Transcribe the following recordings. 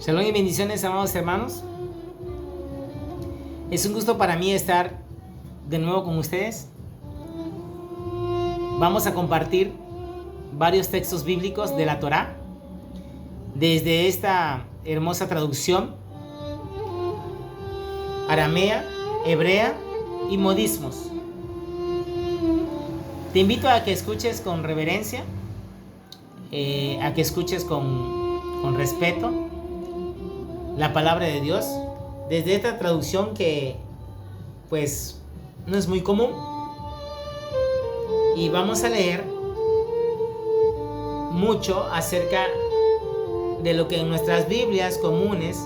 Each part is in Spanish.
Shalom y bendiciones, amados hermanos. Es un gusto para mí estar de nuevo con ustedes. Vamos a compartir varios textos bíblicos de la Torá desde esta hermosa traducción aramea, hebrea y modismos. Te invito a que escuches con reverencia, a que escuches con respeto la palabra de Dios desde esta traducción que pues no es muy común, y vamos a leer mucho acerca de lo que en nuestras Biblias comunes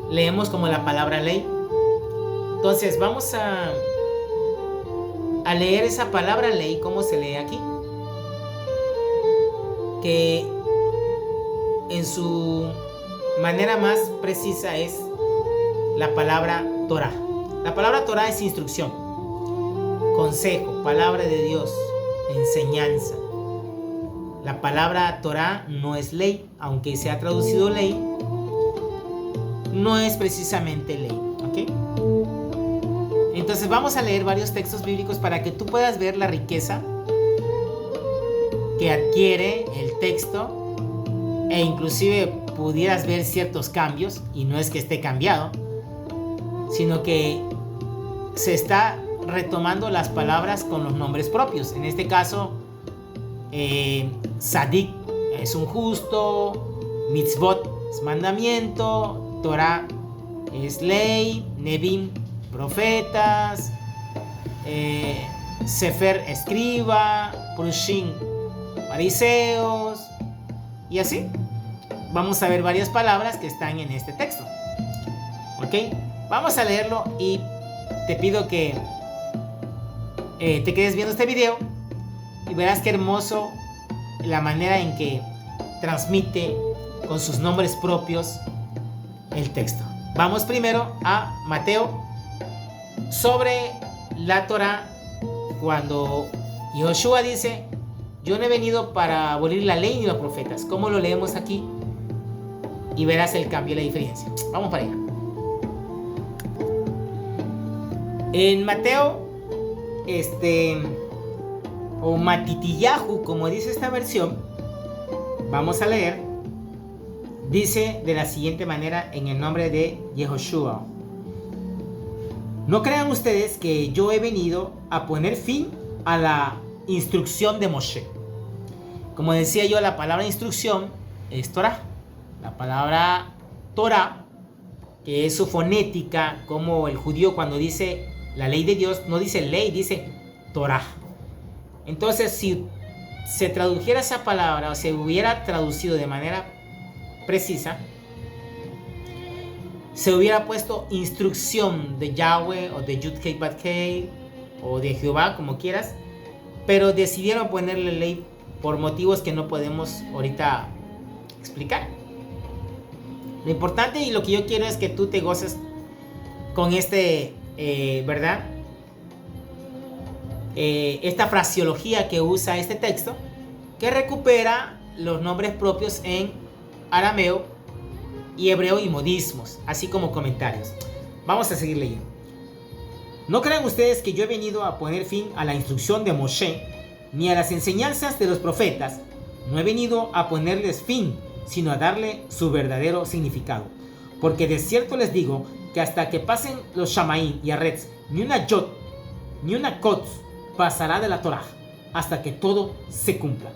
leemos como la palabra ley. Entonces vamos a leer esa palabra ley como se lee aquí, que en su manera más precisa es la palabra Torá. La palabra Torá es instrucción, consejo, palabra de Dios, enseñanza. La palabra Torá no es ley, aunque se ha traducido ley, no es precisamente ley, ¿ok? Entonces vamos a leer varios textos bíblicos para que tú puedas ver la riqueza que adquiere el texto, e inclusive pudieras ver ciertos cambios, y no es que esté cambiado, sino que se está retomando las palabras con los nombres propios. En este caso, Sadik es un justo, Mitzvot es mandamiento, Torah es ley, Nebim profetas, Sefer escriba, Prushim fariseos, y así vamos a ver varias palabras que están en este texto. ¿Ok? Vamos a leerlo y te pido que te quedes viendo este video y verás qué hermoso la manera en que transmite con sus nombres propios el texto. Vamos primero a Mateo sobre la Torá, cuando Yoshua dice: yo no he venido para abolir la ley ni los profetas. ¿Cómo lo leemos aquí? Y verás el cambio y la diferencia. Vamos para allá. En Mateo, o Matitiyahu, como dice esta versión, vamos a leer. Dice de la siguiente manera en el nombre de Yehoshua: no crean ustedes que yo he venido a poner fin a la instrucción de Moshe. Como decía yo, la palabra instrucción es Torah. La palabra Torah, que es su fonética, como el judío cuando dice la ley de Dios, no dice ley, dice Torah. Entonces, si se tradujera esa palabra, o se hubiera traducido de manera precisa, se hubiera puesto instrucción de Yahweh, o de Yud-Kei Bat-Kei, o de Jehová, como quieras, pero decidieron ponerle ley por motivos que no podemos ahorita explicar. Lo importante y lo que yo quiero es que tú te goces con ¿verdad? Esta fraseología que usa este texto, que recupera los nombres propios en arameo y hebreo y modismos, así como comentarios. Vamos a seguir leyendo. No crean ustedes que yo he venido a poner fin a la instrucción de Moshe, ni a las enseñanzas de los profetas. No he venido a ponerles fin, sino a darle su verdadero significado. Porque de cierto les digo que hasta que pasen los Shamaim y Aretz, ni una Yod, ni una Kotz pasará de la Torah, hasta que todo se cumpla.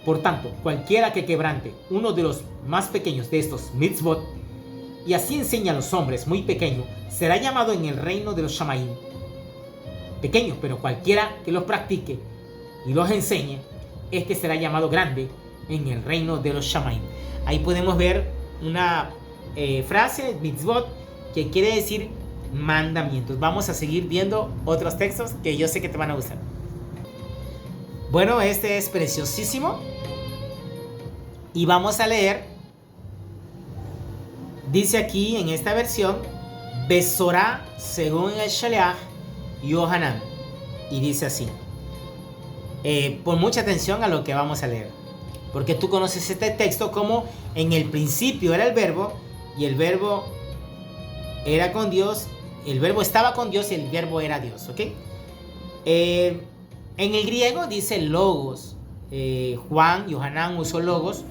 Por tanto, cualquiera que quebrante uno de los más pequeños de estos mitzvot, y así enseña a los hombres muy pequeños, será llamado en el reino de los Shamaim pequeño, pero cualquiera que los practique y los enseñe, este será llamado grande en el reino de los Shamaim. Ahí podemos ver una frase, mitzvot, que quiere decir mandamientos. Vamos a seguir viendo otros textos que yo sé que te van a gustar. Bueno, este es preciosísimo, y vamos a leer. Dice aquí en esta versión: Besorá según el Shaleach Yohanan, y dice así. Pon mucha atención a lo que vamos a leer. Porque tú conoces este texto como en el principio era el verbo y el verbo era con Dios, el verbo estaba con Dios y el verbo era Dios, ¿ok? En el griego dice logos. Yohanan usó logos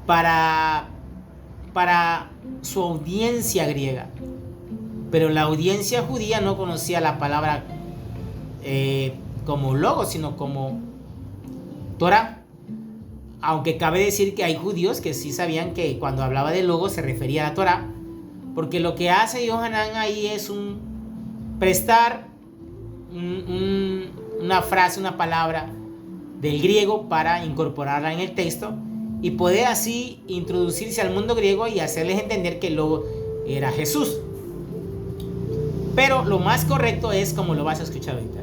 para su audiencia griega. Pero la audiencia judía no conocía la palabra como logos, sino como Torah. Aunque cabe decir que hay judíos que sí sabían que cuando hablaba de logos se refería a la Torah, porque lo que hace Yohanan ahí es prestar una frase, una palabra del griego para incorporarla en el texto y poder así introducirse al mundo griego y hacerles entender que el logo era Jesús. Pero lo más correcto es como lo vas a escuchar ahorita.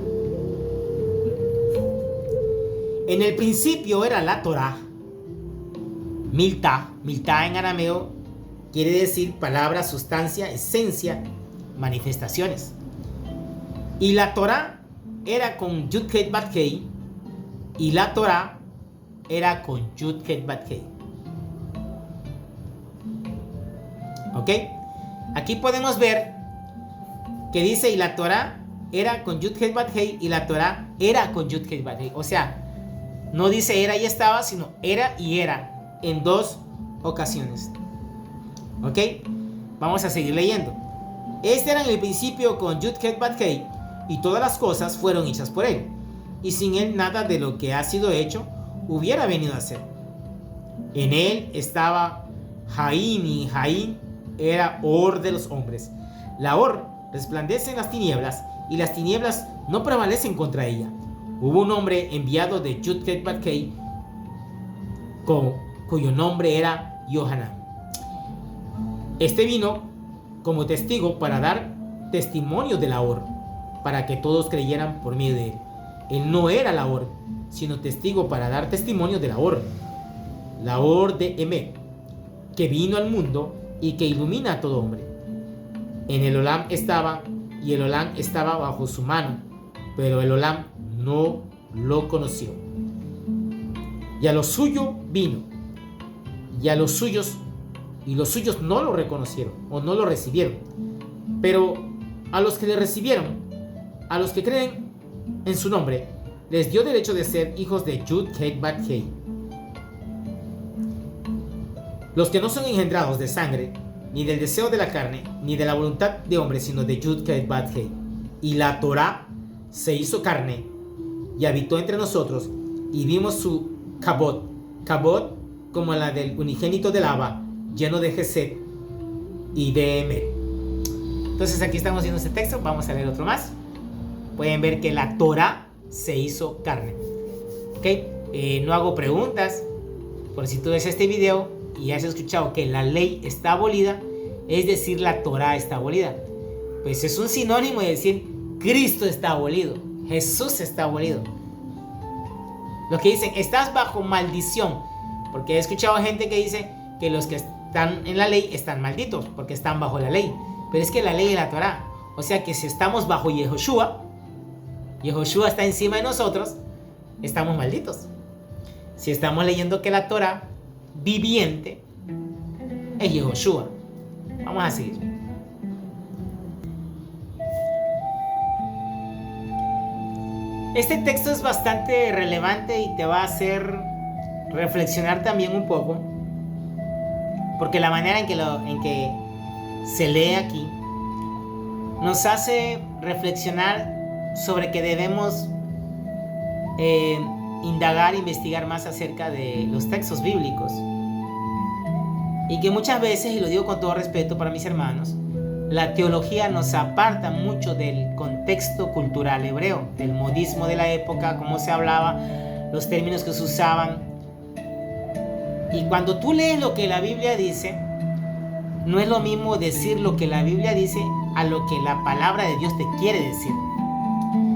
En el principio era la Torah. Milta en arameo quiere decir palabra, sustancia, esencia, manifestaciones. Y la Torah era con Yud Ket Bat Kei y la Torah era con Yud Ket Bat Kei. ¿Ok? Aquí podemos ver que dice y la Torah era con Yud Ket Bat Kei y la Torah era con Yud Ket Bat Kei. O sea, no dice era y estaba, sino era y era en dos ocasiones. ¿Ok? Vamos a seguir leyendo. Este era en el principio con Yud Ket Bat Kei y todas las cosas fueron hechas por él. Y sin él nada de lo que ha sido hecho hubiera venido a ser. En él estaba Jaín y Jaín era Or de los hombres. La Or resplandece en las tinieblas y las tinieblas no prevalecen contra ella. Hubo un hombre enviado de Yud Ket Bat Kei cuyo nombre era Yohanan. Este vino como testigo para dar testimonio de la Or, para que todos creyeran por medio de él. Él no era la Or, sino testigo para dar testimonio de la Or de Emet, que vino al mundo y que ilumina a todo hombre. En el Olam estaba, y el Olam estaba bajo su mano, pero el Olam no lo conoció. Y a lo suyo vino, y a los suyos no lo reconocieron o no lo recibieron. Pero a los que le recibieron, a los que creen en su nombre, les dio derecho de ser hijos de Yud Ket Bat Kei. Los que no son engendrados de sangre, ni del deseo de la carne, ni de la voluntad de hombre, sino de Yud Ket Bat Kei. Y la Torah se hizo carne y habitó entre nosotros y vimos su kabod como la del unigénito del Abba, lleno de Gesed y de Emet. Entonces aquí estamos viendo este texto. Vamos a leer otro más. Pueden ver que la Torah se hizo carne. ¿Ok? No hago preguntas. Por si tú ves este video y has escuchado que la ley está abolida, es decir, la Torah está abolida. Pues es un sinónimo de decir Cristo está abolido, Jesús está abolido. Los que dicen estás bajo maldición, porque he escuchado gente que dice que los que están en la ley están malditos porque están bajo la ley. Pero es que la ley es la Torah. O sea que si estamos bajo Yehoshua está encima de nosotros, estamos malditos. Si estamos leyendo que la Torah viviente es Yehoshua. Vamos a seguir. Este texto es bastante relevante y te va a hacer reflexionar también un poco, porque la manera en que se lee aquí nos hace reflexionar sobre que debemos indagar, investigar más acerca de los textos bíblicos, y que muchas veces, y lo digo con todo respeto para mis hermanos, la teología nos aparta mucho del contexto cultural hebreo, del modismo de la época, cómo se hablaba, los términos que se usaban. Y cuando tú lees lo que la Biblia dice, no es lo mismo decir lo que la Biblia dice a lo que la palabra de Dios te quiere decir.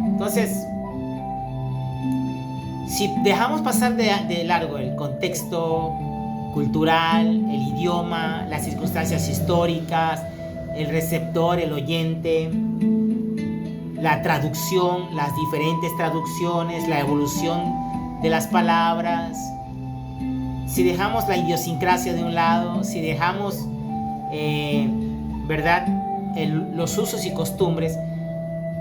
Entonces, si dejamos pasar de largo el contexto cultural, el idioma, las circunstancias históricas, el receptor, el oyente, la traducción, las diferentes traducciones, la evolución de las palabras, si dejamos la idiosincrasia de un lado, si dejamos, ¿verdad? Los usos y costumbres,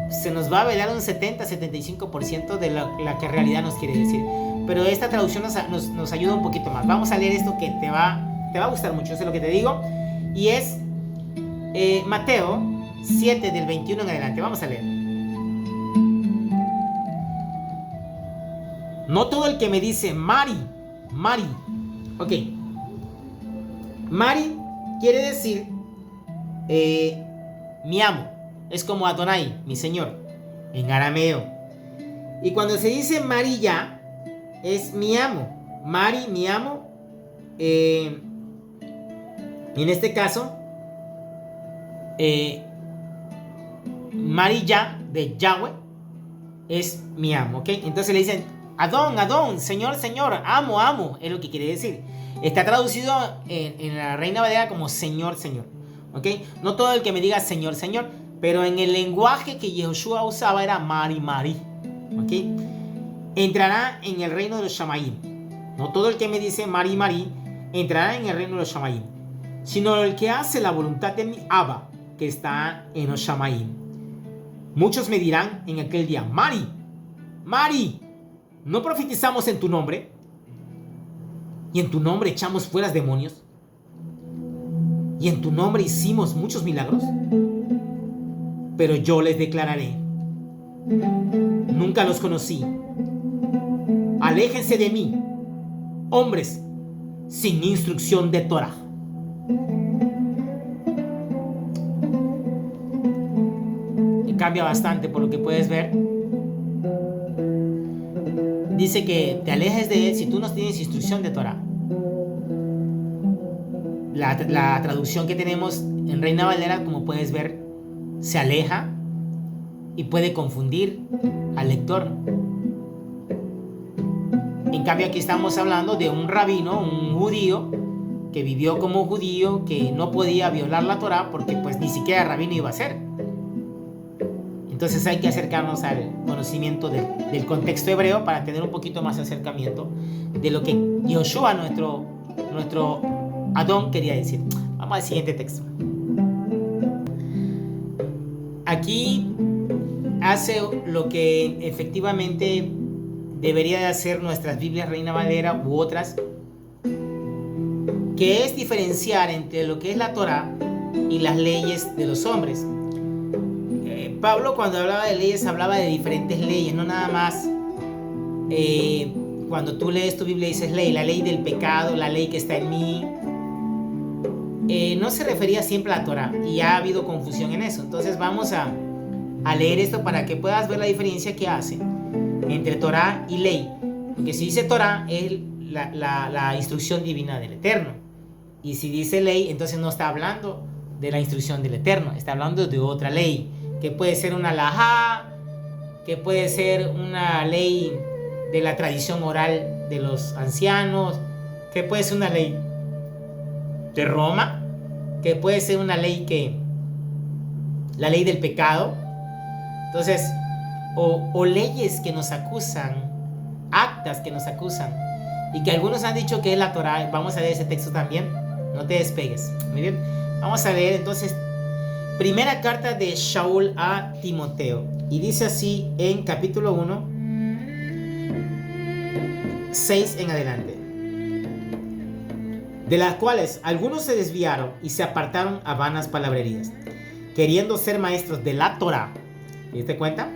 se nos va a velar un 70-75% de la que en realidad nos quiere decir. Pero esta traducción nos ayuda un poquito más. Vamos a leer esto que te va a gustar mucho, eso es lo que te digo. Y es Mateo 7 del 21 en adelante. Vamos a leer. No todo el que me dice Mari, Mari. Ok. Mari quiere decir mi amo. Es como Adonai, mi señor, en arameo. Y cuando se dice Mari ya, es mi amo. Mari, mi amo. En este caso, Mari ya de Yahweh es mi amo, ¿ok? Entonces le dicen Adón, Adón, Señor, Señor, amo, amo, es lo que quiere decir. Está traducido en la Reina Valera como Señor, Señor, ¿ok? No todo el que me diga Señor, Señor, pero en el lenguaje que Yehoshua usaba era Mari, Mari, ¿ok? Entrará en el reino de los Shamayim. No todo el que me dice Mari, Mari entrará en el reino de los Shamayim, sino el que hace la voluntad de mi Abba, que está en los Shamayim. Muchos me dirán en aquel día, Mari, Mari, ¿no profetizamos en tu nombre? ¿Y en tu nombre echamos fuera demonios? ¿Y en tu nombre hicimos muchos milagros? Pero yo les declararé, nunca los conocí. Aléjense de mí, hombres sin instrucción de Torah. Y cambia bastante por lo que puedes ver. Dice que te alejes de él si tú no tienes instrucción de Torah. La traducción que tenemos en Reina Valera, como puedes ver, se aleja y puede confundir al lector. En cambio aquí estamos hablando de un rabino, un judío que vivió como judío, que no podía violar la Torah porque pues ni siquiera rabino iba a ser. Entonces hay que acercarnos al conocimiento del contexto hebreo para tener un poquito más de acercamiento de lo que Yehoshua, nuestro Adón, quería decir. Vamos al siguiente texto. Aquí hace lo que efectivamente debería de hacer nuestras Biblias Reina Valera u otras, que es diferenciar entre lo que es la Torah y las leyes de los hombres. Pablo, cuando hablaba de leyes, hablaba de diferentes leyes, no nada más cuando tú lees tu Biblia dices ley, la ley del pecado, la ley que está en mí. No se refería siempre a la Torah y ha habido confusión en eso. Entonces vamos a leer esto para que puedas ver la diferencia que hace entre Torah y ley. Porque si dice Torah es la instrucción divina del Eterno. Y si dice ley, entonces no está hablando de la instrucción del Eterno, está hablando de otra ley, que puede ser una halajá, que puede ser una ley de la tradición oral de los ancianos, que puede ser una ley de Roma, que puede ser una ley la ley del pecado. Entonces, o leyes que nos acusan, actas que nos acusan, y que algunos han dicho que es la Torah. Vamos a leer ese texto también, no te despegues. Muy bien, vamos a leer entonces primera carta de Shaul a Timoteo, y dice así en capítulo 1, 6 en adelante: de las cuales algunos se desviaron y se apartaron a vanas palabrerías, queriendo ser maestros de la Torah, ¿te diste cuenta?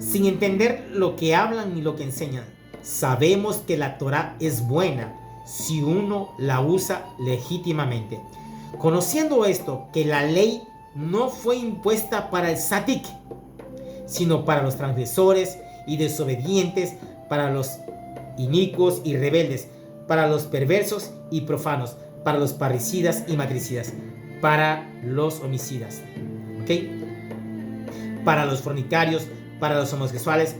Sin entender lo que hablan ni lo que enseñan. Sabemos que la Torah es buena si uno la usa legítimamente, conociendo esto, que la ley no fue impuesta para el Sadik, sino para los transgresores y desobedientes, para los inicuos y rebeldes, para los perversos y profanos, para los parricidas y matricidas, para los homicidas, ¿ok? Para los fornicarios, para los homosexuales,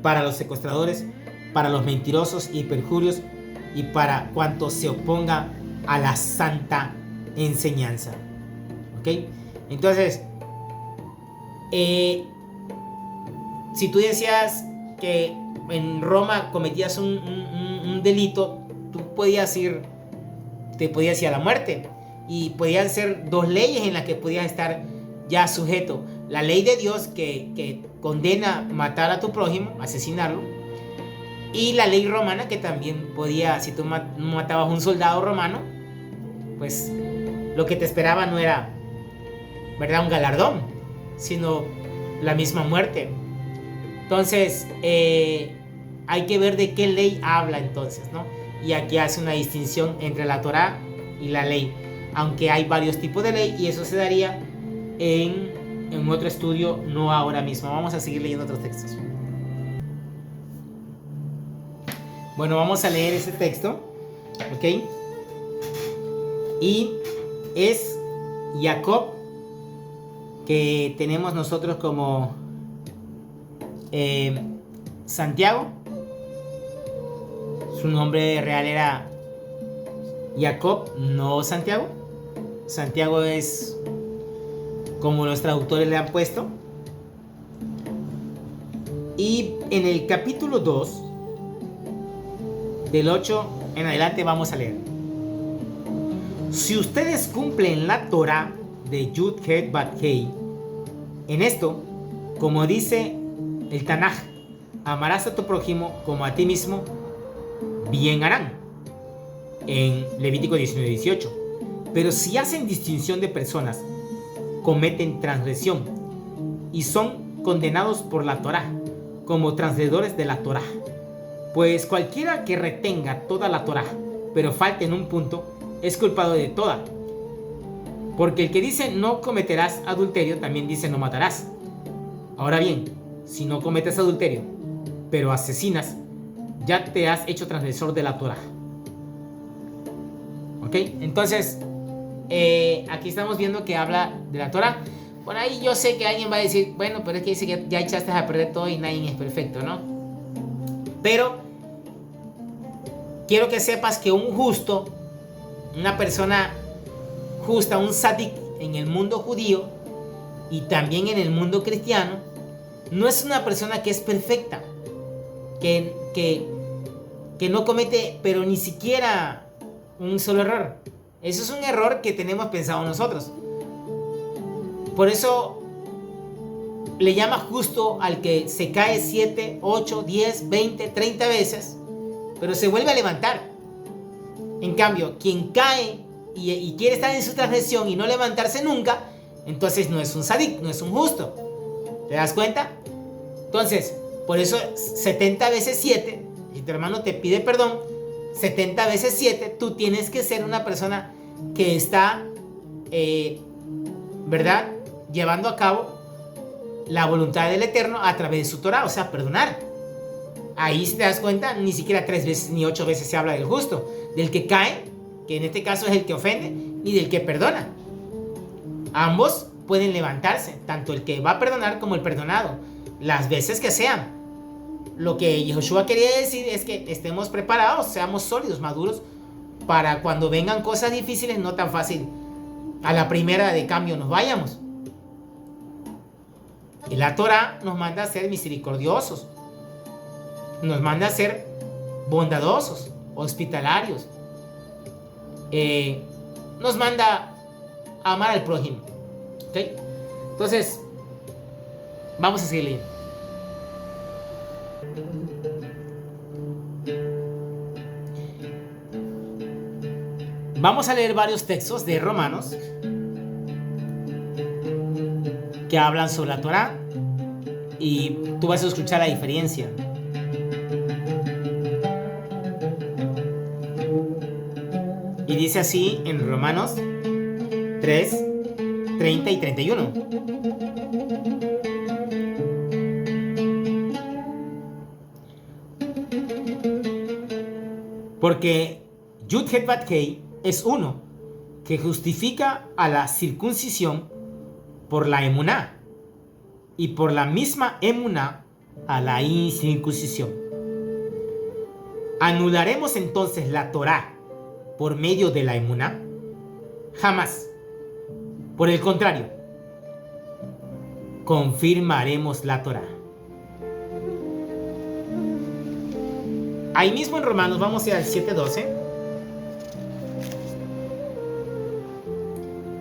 para los secuestradores, para los mentirosos y perjurios, y para cuantos se oponga a la santa enseñanza, ¿ok? Entonces, si tú decías que en Roma cometías un delito, tú podías ir, te podías ir a la muerte. Y podían ser dos leyes en las que podías estar ya sujeto. La ley de Dios que condena matar a tu prójimo, asesinarlo. Y la ley romana que también podía, si tú matabas a un soldado romano, pues lo que te esperaba no era, ¿verdad?, un galardón, sino la misma muerte. Entonces, hay que ver de qué ley habla entonces, ¿no? Y aquí hace una distinción entre la Torá y la ley. Aunque hay varios tipos de ley y eso se daría en otro estudio, no ahora mismo. Vamos a seguir leyendo otros textos. Bueno, vamos a leer ese texto, ¿ok? Y es Jacob, que tenemos nosotros como Santiago. Su nombre real era Jacob, no Santiago. Santiago es como los traductores le han puesto. Y en el capítulo 2, del 8 en adelante, vamos a leer. Si ustedes cumplen la Torá de Yud Het Bat Hei, en esto, como dice el Tanaj, amarás a tu prójimo como a ti mismo, bien harán. En Levítico 19:18. Pero si hacen distinción de personas, cometen transgresión y son condenados por la Torá como transgredores de la Torá. Pues cualquiera que retenga toda la Torá, pero falte en un punto, es culpado de toda. Porque el que dice no cometerás adulterio, también dice no matarás. Ahora bien, si no cometes adulterio, pero asesinas, ya te has hecho transgresor de la Torá. ¿Ok? Entonces, aquí estamos viendo que habla de la Torá. Por ahí yo sé que alguien va a decir, bueno, pero es que dice que ya echaste a perder todo y nadie es perfecto, ¿no? Pero quiero que sepas que un justo, una persona justa, un sadik en el mundo judío y también en el mundo cristiano, no es una persona que es perfecta, que no comete, pero ni siquiera un solo error. Eso es un error que tenemos pensado nosotros. Por eso le llama justo al que se cae 7, 8, 10, 20, 30 veces, pero se vuelve a levantar. En cambio, quien cae y quiere estar en su transgresión y no levantarse nunca, entonces no es un sadik, no es un justo. ¿Te das cuenta? Entonces, por eso 70 veces 7, si tu hermano te pide perdón, 70 veces 7, tú tienes que ser una persona que está, ¿verdad?, llevando a cabo la voluntad del Eterno a través de su Torah, o sea, perdonar. Ahí, si te das cuenta, ni siquiera 3 veces ni 8 veces se habla del justo, del que cae, que en este caso es el que ofende, ni del que perdona. Ambos pueden levantarse, tanto el que va a perdonar como el perdonado, las veces que sean. Lo que Yehoshua quería decir es que estemos preparados, seamos sólidos, maduros, para cuando vengan cosas difíciles, no tan fácil, a la primera de cambio nos vayamos. Y la Torah nos manda a ser misericordiosos, nos manda a ser bondadosos, hospitalarios, nos manda a amar al prójimo. ¿Ok? Entonces, vamos a seguir leyendo. Vamos a leer varios textos de Romanos que hablan sobre la Torá y tú vas a escuchar la diferencia. Y dice así en Romanos 3, 30 y 31. Porque Yud Het Bat Hei es uno que justifica a la circuncisión por la emuná y por la misma emuná a la incircuncisión. ¿Anularemos entonces la Torá por medio de la emuná? Jamás. Por el contrario, confirmaremos la Torá. Ahí mismo en Romanos, vamos a ir al 7:12.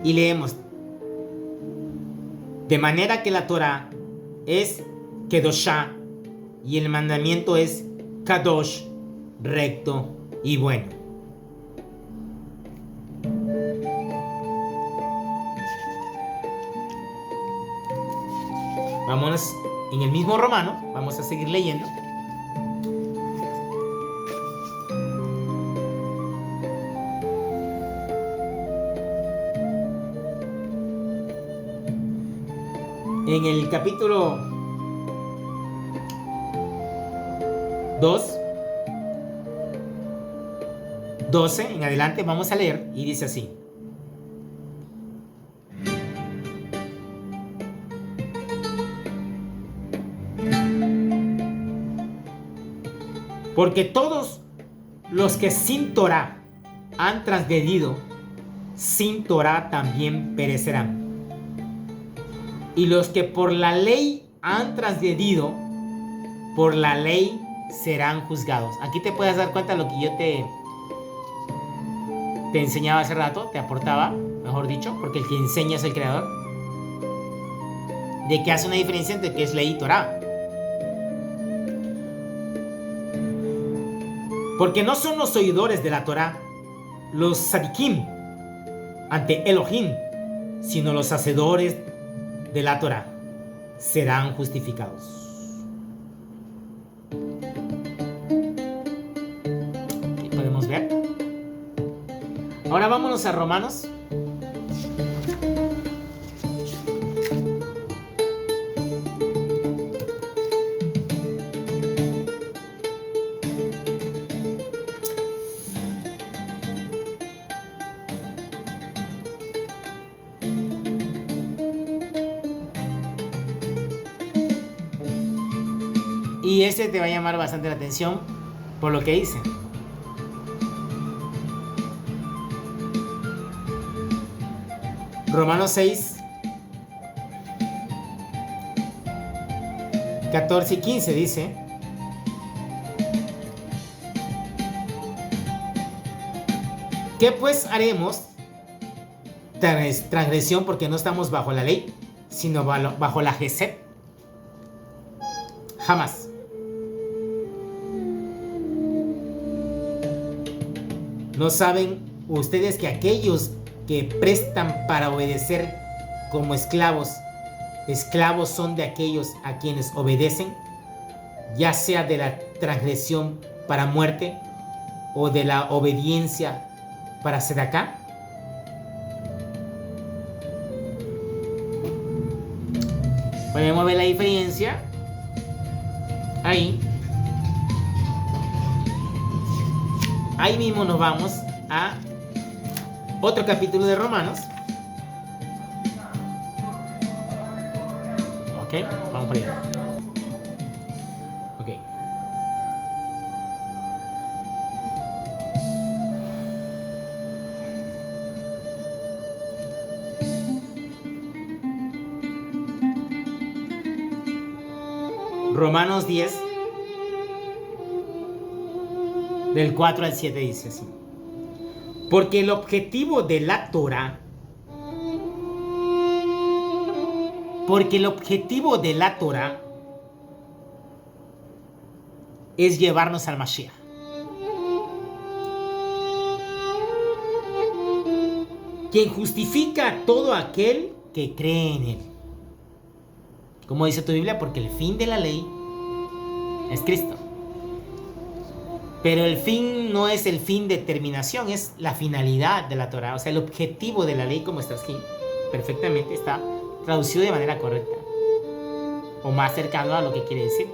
Y leemos: de manera que la Torah es Kedoshá y el mandamiento es Kadosh, recto y bueno. Vámonos en el mismo Romano, vamos a seguir leyendo. En el capítulo 2, 12 en adelante vamos a leer y dice así: porque todos los que sin Torah han transgredido, sin Torah también perecerán. Y los que por la ley han transgredido, por la ley serán juzgados. Aquí te puedes dar cuenta de lo que yo te enseñaba hace rato, te aportaba, mejor dicho, porque el que enseña es el creador, de que hace una diferencia entre qué es ley y Torah. Porque no son los oidores de la Torah los sadikim ante Elohim, sino los hacedores de la Torah serán justificados. Aquí podemos ver. Ahora vámonos a Romanos. Y este te va a llamar bastante la atención por lo que dice. Romanos 6, 14 y 15 dice: ¿qué pues haremos? Transgresión, porque no estamos bajo la ley, sino bajo la Gesed. Jamás. ¿No saben ustedes que aquellos que prestan para obedecer como esclavos, esclavos son de aquellos a quienes obedecen, ya sea de la transgresión para muerte o de la obediencia para sedaká? Podemos ver la diferencia ahí. Ahí mismo nos vamos a otro capítulo de Romanos. Ok, vamos por allá. Ok. Romanos 10, del 4 al 7 dice así: porque el objetivo de la Torah, es llevarnos al Mashiach. Quien justifica a todo aquel que cree en él. Como dice tu Biblia, porque el fin de la ley es Cristo. Pero el fin no es el fin de terminación, es la finalidad de la Torah. O sea, el objetivo de la ley, como está aquí, perfectamente está traducido de manera correcta. O más cercano a lo que quiere decir.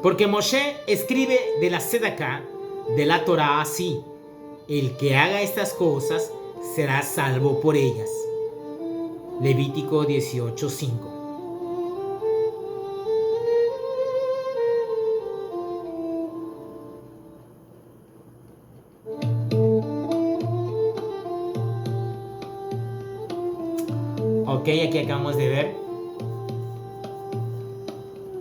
Porque Moshe escribe de la sedaká de la Torah así: el que haga estas cosas será salvo por ellas. Levítico 18:5. Ok, aquí acabamos de ver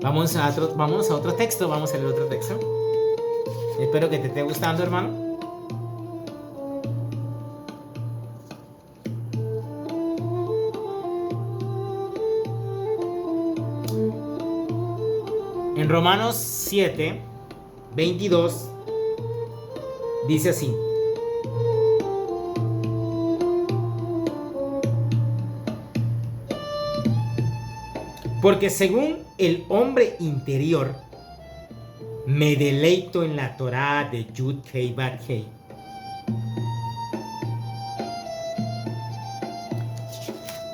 Vamos a otro texto, vamos a leer otro texto. Espero que te esté gustando, hermano. En Romanos 7, 22, dice así. Porque según el hombre interior, me deleito en la Torá de Yud Hei Bat Hei.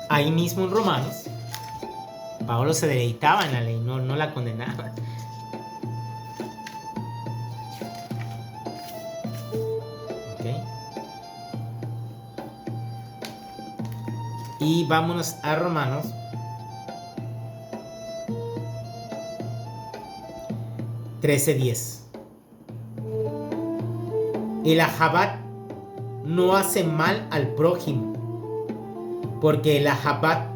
Ahí mismo en Romanos, Pablo se deleitaba en la ley, no la condenaba. Okay. Y vámonos a Romanos 13:10. El ahabat no hace mal al prójimo, porque el ahabat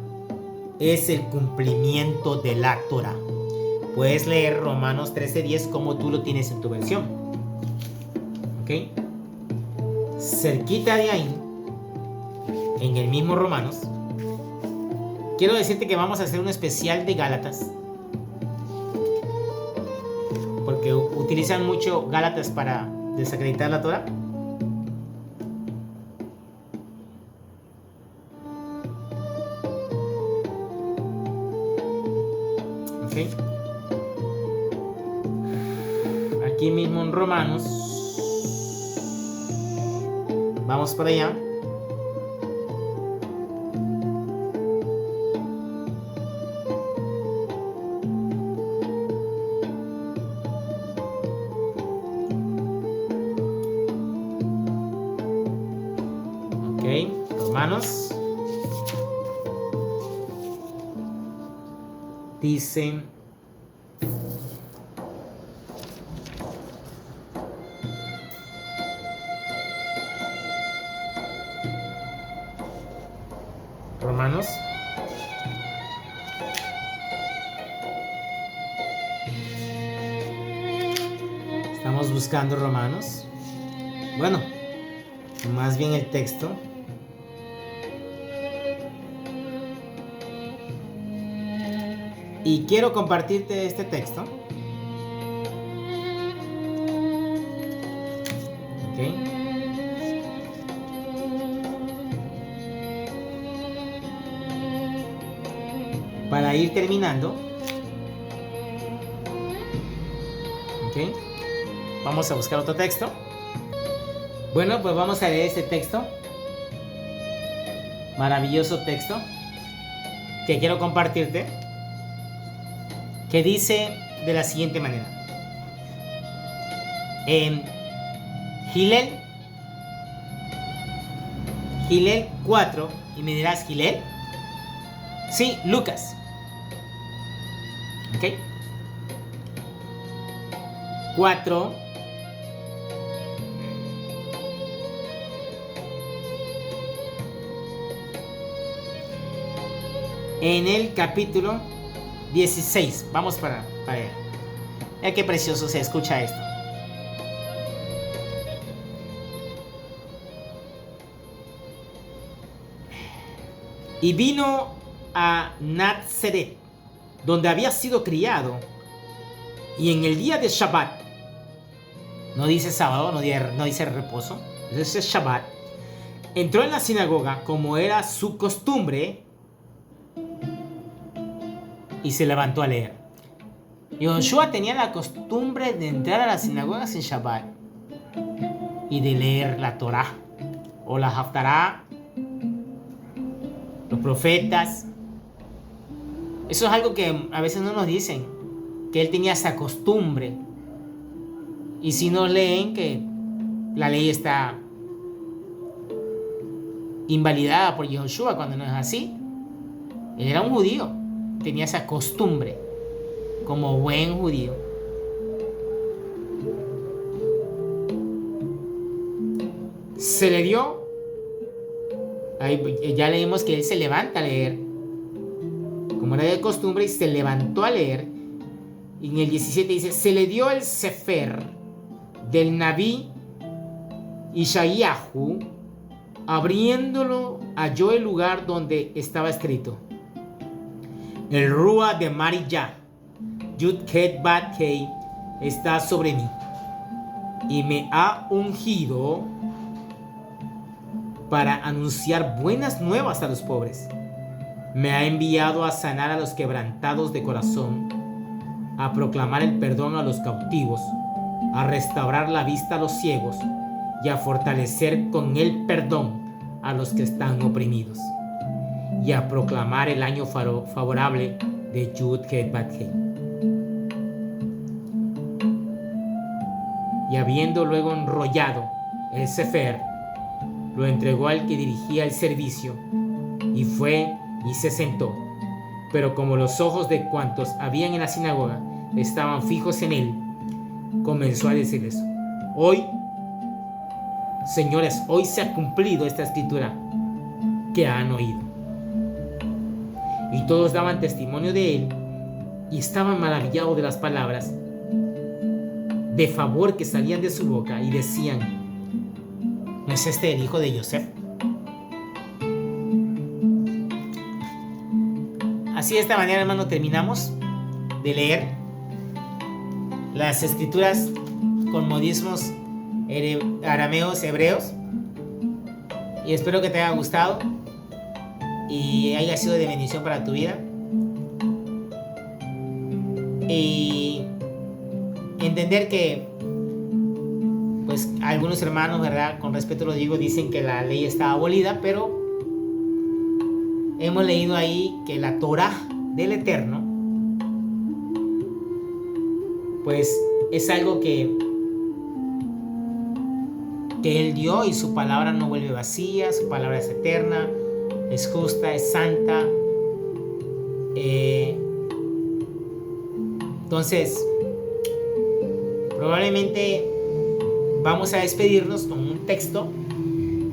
es el cumplimiento de la Torah. Puedes leer Romanos 13:10 como tú lo tienes en tu versión. ¿Ok? Cerquita de ahí, en el mismo Romanos, quiero decirte que vamos a hacer un especial de Gálatas, porque utilizan mucho Gálatas para desacreditar la Torah. ¿Okay? Aquí mismo en Romanos, vamos por allá. Romanos dice Romanos estamos buscando Romanos, bueno, más bien el texto. Y quiero compartirte este texto. ¿Ok? Para ir terminando. ¿Ok? Vamos a buscar otro texto. Bueno, pues vamos a leer este texto. Maravilloso texto que quiero compartirte, que dice de la siguiente manera. En Gilel 4, y me dirás, ¿Gilel? Sí, Lucas. ¿Ok? 4. En el capítulo 16. Vamos para allá. Mira qué precioso se escucha esto. Y vino a Nazaret, donde había sido criado, y en el día de Shabbat, no dice sábado, no dice reposo, dice Shabbat, entró en la sinagoga como era su costumbre y se levantó a leer. Yoshua tenía la costumbre de entrar a las sinagogas en Shabbat y de leer la Torah o la Haftará, los profetas. Eso es algo que a veces no nos dicen, que él tenía esa costumbre. Y si no leen que la ley está invalidada por Yoshua, cuando no es así. Él era un judío, tenía esa costumbre como buen judío. Se le dio, ahí ya leímos que él se levanta a leer, como era de costumbre, y se levantó a leer. En el 17 dice, se le dio el Sefer del Nabí Ishayahu, abriéndolo halló el lugar donde estaba escrito: el Rúa de Mariyah, Yud Ket Bat Kei, está sobre mí y me ha ungido para anunciar buenas nuevas a los pobres. Me ha enviado a sanar a los quebrantados de corazón, a proclamar el perdón a los cautivos, a restaurar la vista a los ciegos y a fortalecer con el perdón a los que están oprimidos, y a proclamar el año favorable de Yud Ket Bat Kei. Y habiendo luego enrollado el Sefer, lo entregó al que dirigía el servicio, y fue y se sentó. Pero como los ojos de cuantos habían en la sinagoga estaban fijos en él, comenzó a decirles: hoy, señores, hoy se ha cumplido esta escritura que han oído. Y todos daban testimonio de él y estaban maravillados de las palabras de favor que salían de su boca, y decían: ¿no es este el hijo de Yosef? Así, de esta manera, hermano, terminamos de leer las escrituras con modismos arameos, hebreos, y espero que te haya gustado y haya sido de bendición para tu vida. Y entender que, pues, algunos hermanos, ¿verdad?, con respeto lo digo, dicen que la ley está abolida, pero hemos leído ahí que la Torá del Eterno, pues, es algo que Él dio, y su palabra no vuelve vacía, su palabra es eterna, es justa, es santa. Entonces, probablemente vamos a despedirnos con un texto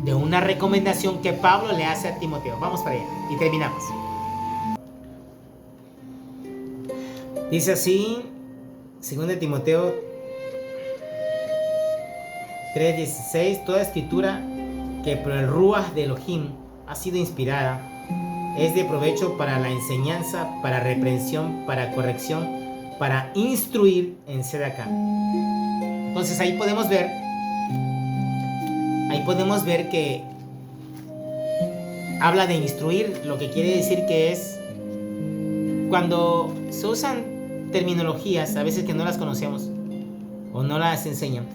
de una recomendación que Pablo le hace a Timoteo. Vamos para allá y terminamos. Dice así, 2 Timoteo 3:16: toda escritura que por el Ruach de Elohim ha sido inspirada es de provecho para la enseñanza, para reprensión, para corrección, para instruir en Sedaká. Entonces ahí podemos ver que habla de instruir, lo que quiere decir que es cuando se usan terminologías a veces que no las conocemos o no las enseñan.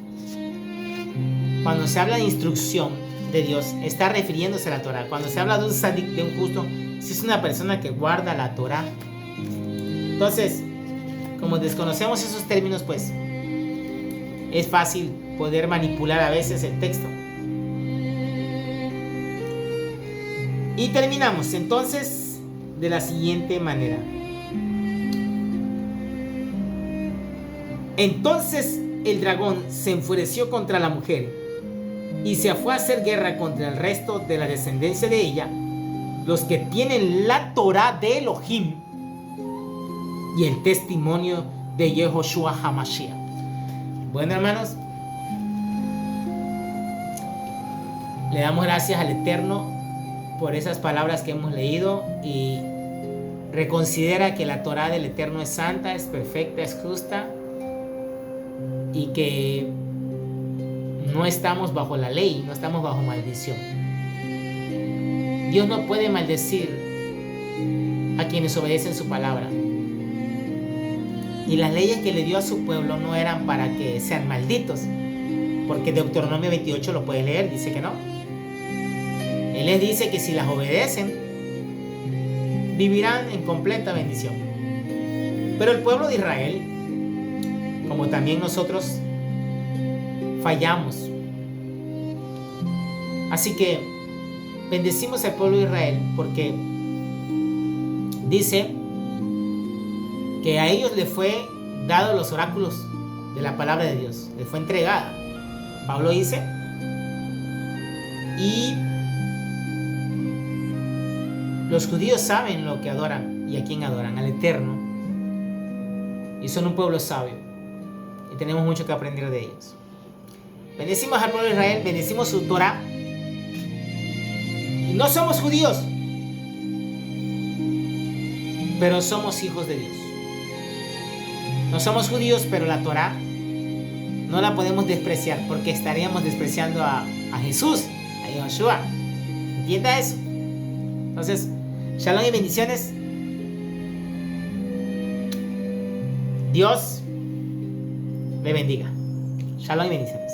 Cuando se habla de instrucción de Dios, está refiriéndose a la Torah. Cuando se habla de un sadik, de un justo, si es una persona que guarda la Torah. Entonces, como desconocemos esos términos, pues es fácil poder manipular a veces el texto. Y terminamos entonces de la siguiente manera. Entonces el dragón se enfureció contra la mujer y se fue a hacer guerra contra el resto de la descendencia de ella, los que tienen la Torá de Elohim y el testimonio de Yehoshua HaMashiach. Bueno, hermanos, le damos gracias al Eterno por esas palabras que hemos leído, y reconsidera que la Torá del Eterno es santa, es perfecta, es justa, y que no estamos bajo la ley, no estamos bajo maldición. Dios no puede maldecir a quienes obedecen su palabra. Y las leyes que le dio a su pueblo no eran para que sean malditos, porque Deuteronomio 28 lo puedes leer, dice que no. Él les dice que si las obedecen, vivirán en completa bendición. Pero el pueblo de Israel, como también nosotros, fallamos. Así que bendecimos al pueblo de Israel, porque dice que a ellos les fue dado los oráculos de la palabra de Dios, les fue entregada. Pablo dice, y los judíos saben lo que adoran y a quién adoran, al Eterno. y son un pueblo sabio. Y tenemos mucho que aprender de ellos. Bendecimos al pueblo de Israel, bendecimos su Torah. Y no somos judíos, pero somos hijos de Dios. No somos judíos, pero la Torah no la podemos despreciar, porque estaríamos despreciando a Jesús, a Yahushua. ¿Entienda eso? Entonces, shalom y bendiciones. Dios le bendiga. Shalom y bendiciones.